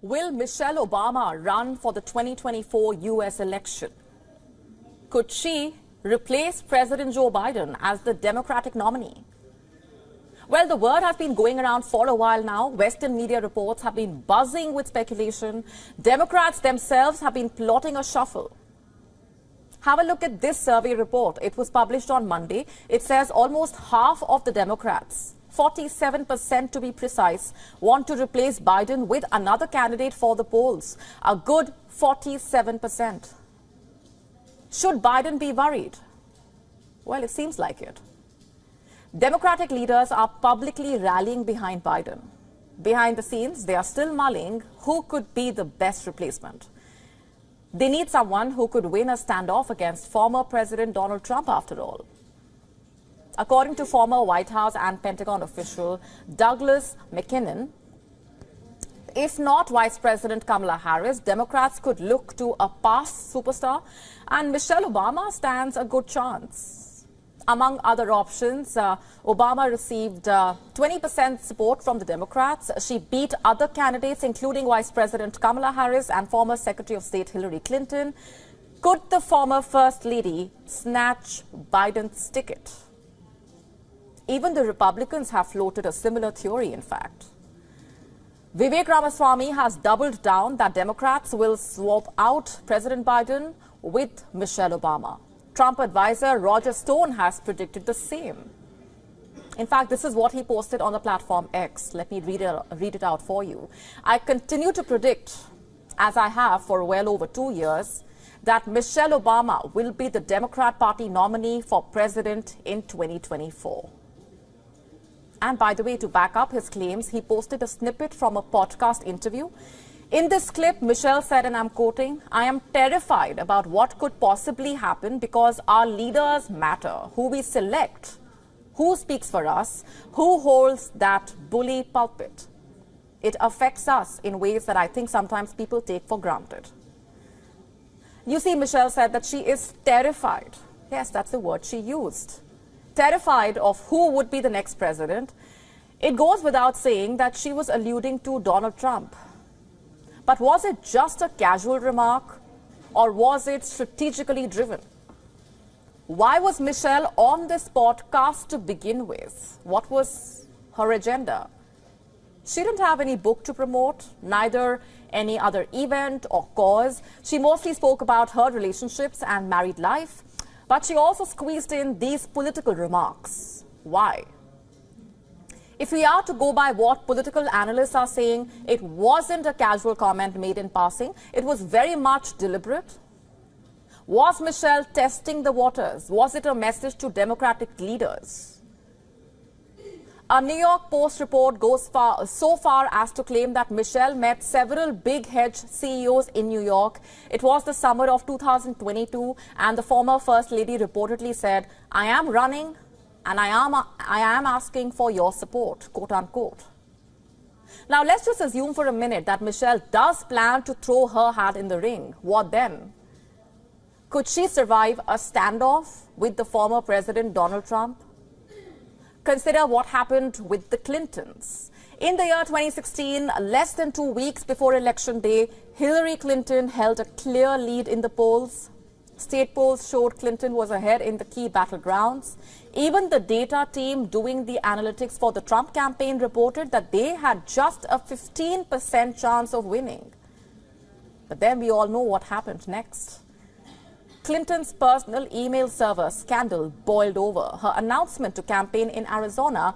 Will Michelle Obama run for the 2024 U.S. election? Could she replace President Joe Biden as the Democratic nominee? Well, the word has been going around for a while now. Western media reports have been buzzing with speculation. Democrats themselves have been plotting a shuffle. Have a look at this survey report. It was published on Monday. It says almost half of the Democrats, 47% to be precise, want to replace Biden with another candidate for the polls. A good 47%. Should Biden be worried? Well, it seems like it. Democratic leaders are publicly rallying behind Biden. Behind the scenes, they are still mulling who could be the best replacement. They need someone who could win a standoff against former President Donald Trump, after all. According to former White House and Pentagon official Douglas McKinnon, if not Vice President Kamala Harris, Democrats could look to a past superstar, and Michelle Obama stands a good chance. Among other options, Obama received 20% support from the Democrats. She beat other candidates, including Vice President Kamala Harris and former Secretary of State Hillary Clinton. Could the former First Lady snatch Biden's ticket? Even the Republicans have floated a similar theory, in fact. Vivek Ramaswamy has doubled down that Democrats will swap out President Biden with Michelle Obama. Trump advisor Roger Stone has predicted the same. In fact, this is what he posted on the platform X. Let me read it out for you. I continue to predict, as I have for well over 2 years, that Michelle Obama will be the Democrat Party nominee for president in 2024. And by the way, to back up his claims, he posted a snippet from a podcast interview. In this clip, Michelle said, and I'm quoting, "I am terrified about what could possibly happen because our leaders matter. Who we select, who speaks for us, who holds that bully pulpit. It affects us in ways that I think sometimes people take for granted." You see, Michelle said that she is terrified. Yes, that's the word she used. Terrified of who would be the next president. It goes without saying that she was alluding to Donald Trump. But was it just a casual remark, or was it strategically driven? Why was Michelle on this podcast to begin with? What was her agenda? She didn't have any book to promote, neither any other event or cause. She mostly spoke about her relationships and married life, but she also squeezed in these political remarks. Why? If we are to go by what political analysts are saying, it wasn't a casual comment made in passing. It was very much deliberate. Was Michelle testing the waters? Was it a message to Democratic leaders? A New York Post report goes so far as to claim that Michelle met several big hedge CEOs in New York. It was the summer of 2022, and the former First Lady reportedly said, "I am running, and I am asking for your support," quote unquote. Now, let's just assume for a minute that Michelle does plan to throw her hat in the ring. What then? Could she survive a standoff with the former President Donald Trump? Consider what happened with the Clintons. In the year 2016, less than 2 weeks before Election Day, Hillary Clinton held a clear lead in the polls. State polls showed Clinton was ahead in the key battlegrounds. Even the data team doing the analytics for the Trump campaign reported that they had just a 15% chance of winning. But then we all know what happened next. Clinton's personal email server scandal boiled over. Her announcement to campaign in Arizona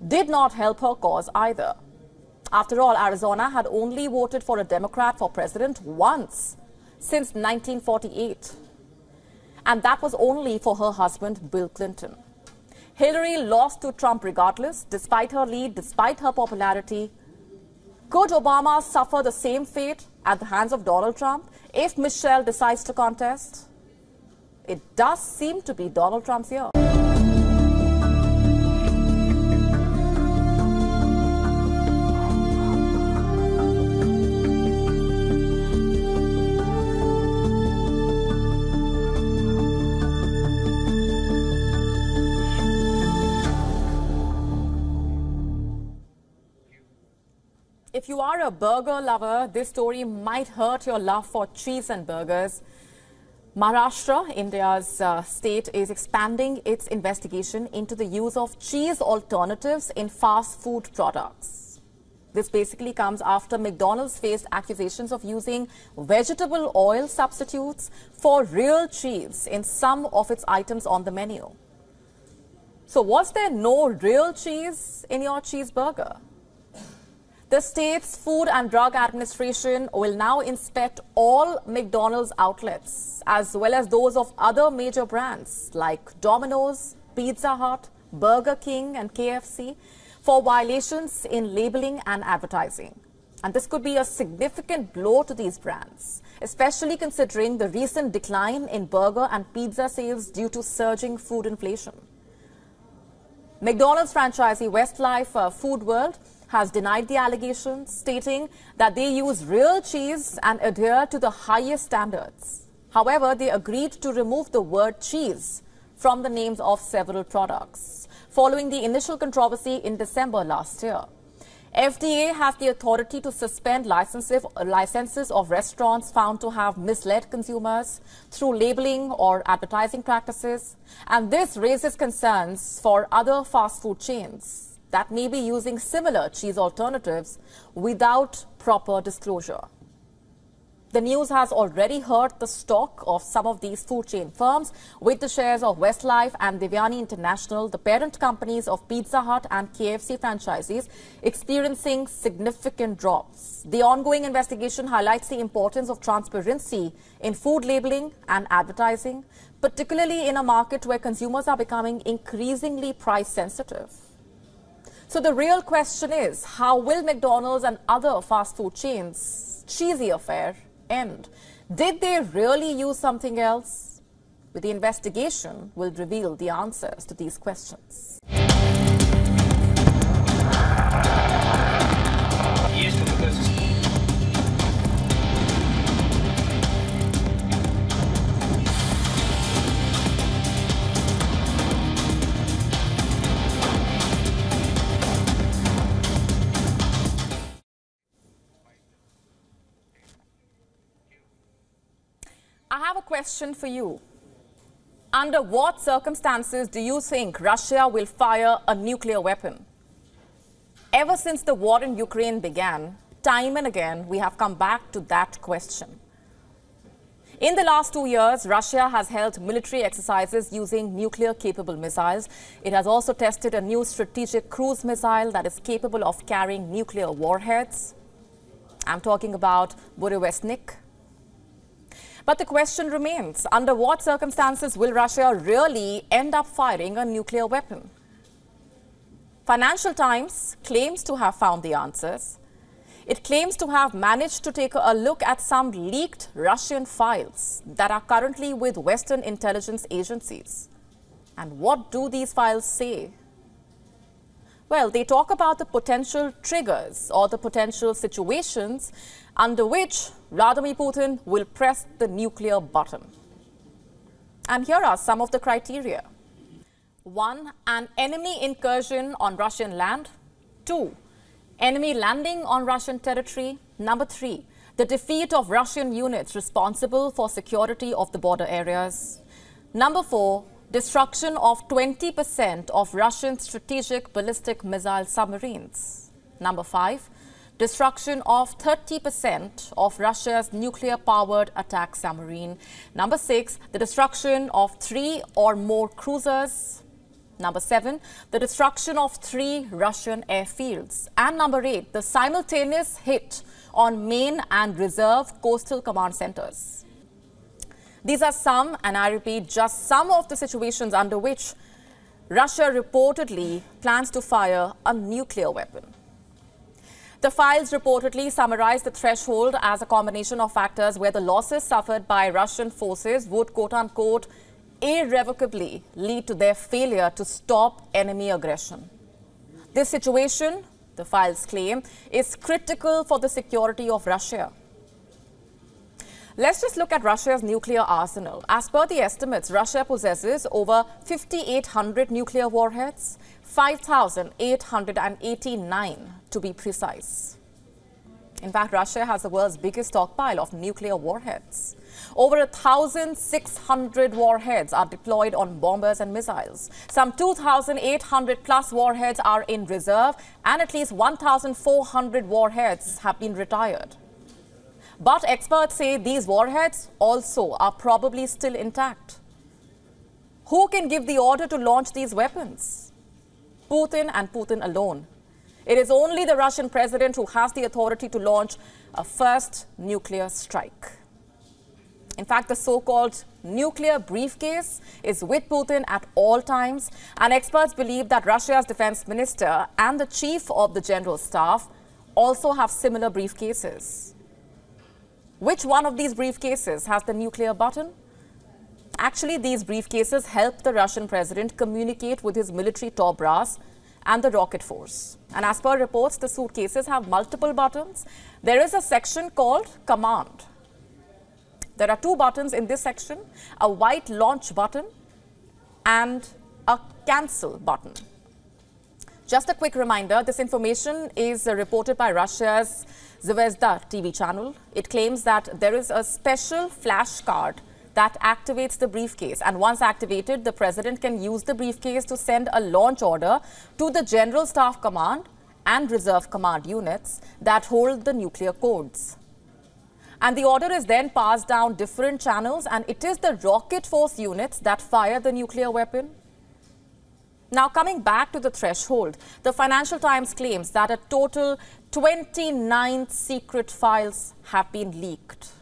did not help her cause either. After all, Arizona had only voted for a Democrat for president once since 1948. And that was only for her husband, Bill Clinton. Hillary lost to Trump regardless, despite her lead, despite her popularity. Could Obama suffer the same fate at the hands of Donald Trump if Michelle decides to contest? It does seem to be Donald Trump's year. If you are a burger lover, this story might hurt your love for cheese and burgers. Maharashtra, India's state, is expanding its investigation into the use of cheese alternatives in fast food products. This basically comes after McDonald's faced accusations of using vegetable oil substitutes for real cheese in some of its items on the menu. So was there no real cheese in your cheeseburger? The state's Food and Drug Administration will now inspect all McDonald's outlets as well as those of other major brands like Domino's, Pizza Hut, Burger King and KFC for violations in labeling and advertising. And this could be a significant blow to these brands, especially considering the recent decline in burger and pizza sales due to surging food inflation. McDonald's franchisee Westlife Food World has denied the allegations, stating that they use real cheese and adhere to the highest standards. However, they agreed to remove the word cheese from the names of several products, following the initial controversy in December last year. FDA has the authority to suspend licenses of restaurants found to have misled consumers through labeling or advertising practices, and this raises concerns for other fast food chains that may be using similar cheese alternatives without proper disclosure. The news has already hurt the stock of some of these food chain firms, with the shares of Westlife and Devyani International, the parent companies of Pizza Hut and KFC franchisees, experiencing significant drops. The ongoing investigation highlights the importance of transparency in food labeling and advertising, particularly in a market where consumers are becoming increasingly price sensitive. So the real question is, how will McDonald's and other fast food chains' cheesy affair end? Did they really use something else? With the investigation will reveal the answers to these questions. I have a question for you. Under what circumstances do you think Russia will fire a nuclear weapon? Ever since the war in Ukraine began, time and again, we have come back to that question. In the last 2 years, Russia has held military exercises using nuclear-capable missiles. It has also tested a new strategic cruise missile that is capable of carrying nuclear warheads. I'm talking about Burevestnik. But the question remains, under what circumstances will Russia really end up firing a nuclear weapon? Financial Times claims to have found the answers. It claims to have managed to take a look at some leaked Russian files that are currently with Western intelligence agencies. And what do these files say? Well, they talk about the potential triggers or the potential situations under which Vladimir Putin will press the nuclear button. And here are some of the criteria. 1. An enemy incursion on Russian land. 2. Enemy landing on Russian territory. Number 3. The defeat of Russian units responsible for security of the border areas. Number 4. Destruction of 20% of Russian strategic ballistic missile submarines. Number 5. Destruction of 30% of Russia's nuclear-powered attack submarine. Number 6. The destruction of 3 or more cruisers. Number 7. The destruction of 3 Russian airfields. And number 8. The simultaneous hit on main and reserve coastal command centers. These are some, and I repeat, just some of the situations under which Russia reportedly plans to fire a nuclear weapon. The files reportedly summarize the threshold as a combination of factors where the losses suffered by Russian forces would, quote-unquote, irrevocably lead to their failure to stop enemy aggression. This situation, the files claim, is critical for the security of Russia. Let's just look at Russia's nuclear arsenal. As per the estimates, Russia possesses over 5,800 nuclear warheads, 5,889 to be precise. In fact, Russia has the world's biggest stockpile of nuclear warheads. Over 1,600 warheads are deployed on bombers and missiles. Some 2,800 plus warheads are in reserve, and at least 1,400 warheads have been retired. But experts say these warheads also are probably still intact. Who can give the order to launch these weapons? Putin and Putin alone. It is only the Russian president who has the authority to launch a first nuclear strike. In fact, the so-called nuclear briefcase is with Putin at all times, and experts believe that Russia's defense minister and the chief of the general staff also have similar briefcases. Which one of these briefcases has the nuclear button? Actually, these briefcases help the Russian president communicate with his military top brass and the rocket force. And as per reports, the suitcases have multiple buttons. There is a section called Command. There are two buttons in this section, a white launch button and a cancel button. Just a quick reminder, this information is reported by Russia's Zvezda TV channel. It claims that there is a special flash card that activates the briefcase, and once activated, the president can use the briefcase to send a launch order to the General Staff Command and Reserve Command units that hold the nuclear codes. And the order is then passed down different channels, and it is the rocket force units that fire the nuclear weapon. Now, coming back to the threshold, the Financial Times claims that a total 29 secret files have been leaked.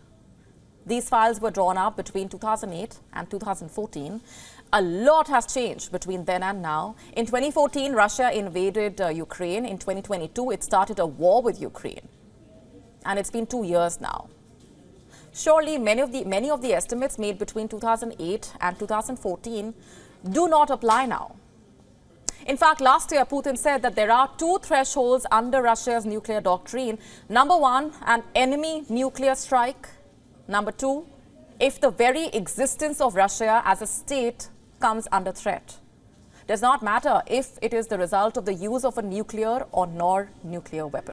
These files were drawn up between 2008 and 2014. A lot has changed between then and now. In 2014, Russia invaded Ukraine. In 2022, it started a war with Ukraine. And it's been 2 years now. Surely, many of the estimates made between 2008 and 2014 do not apply now. In fact, last year, Putin said that there are two thresholds under Russia's nuclear doctrine. Number one, an enemy nuclear strike. Number two, if the very existence of Russia as a state comes under threat. Does not matter if it is the result of the use of a nuclear or non-nuclear weapon.